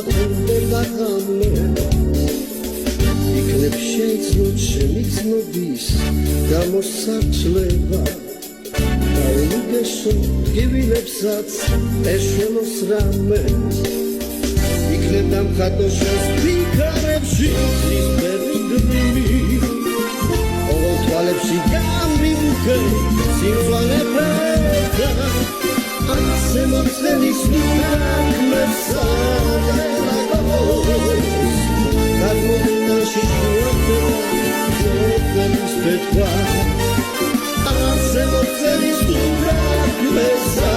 ხუნდე დაღამე იქნებ შეიცნოთ შემიცნობის გამოსარჩლება დაულიგეშო გივილებსაც ეშველოს რამე იქნებ დამხატო შენს ფიქრებში ის პერიგვიმი ოღონ თვალებში გამივუქე სიმწვანეფერთა ასე მომწენის ნაკმესა დელაგოს გადმოდინაში ჟუათელის პეთვა ასე მომწენის ნაკმესა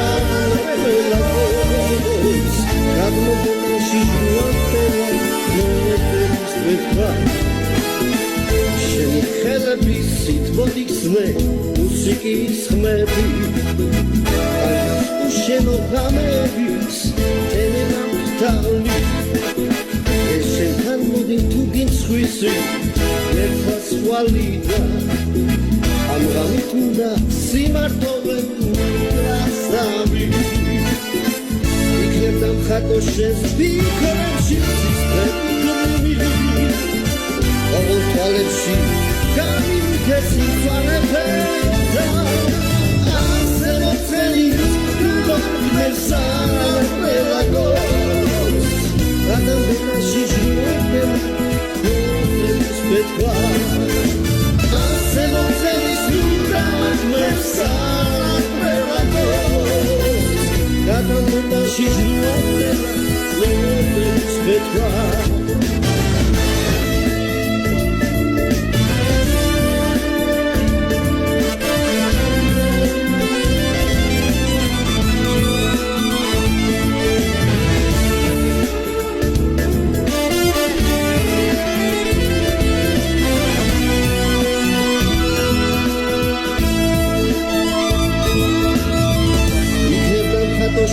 დელაგოს გადმოდინაში ჟუათელის პეთვა შენი ხელების სითბოდიხსნე მუსიკის ხმები შენო ღამების ელენამ ხტალი ეს შენთან მოდი თუ გინცხვისი ერთად სვალიდა ამ ღამით უნდა სიმართოვე რასამი იქნებ დამხატო შენს ფიქრებში სისხლები ოღონ თვალებში გამივიქე სიმწვანეფერთა ასე მომწენის Mesana pelagos Adambenashi źródłem spytła Ase momcelis ludak Mesana pelagos Adambenashi źródłem spytła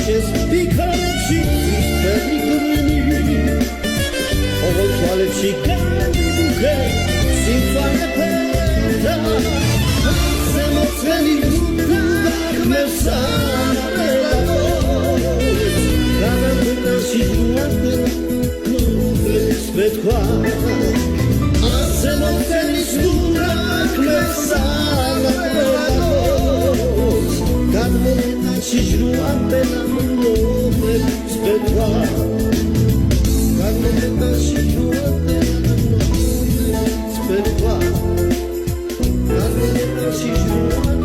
Შენს ფიქრებში პერიგვიმი ოღონ თვალებში გამივუქე სიმწვანეფერთა ასე მომწენის ნაკმესა დელაგოს გადმოდინაში ჟუათელის პეთვა ასე მომწენის ნაკმესა დელაგოს გადმოდინაში ჟუათელის პეთვა გადმოდინაში ჟუათელის პეთვა გადმოდინაში ჟუათელის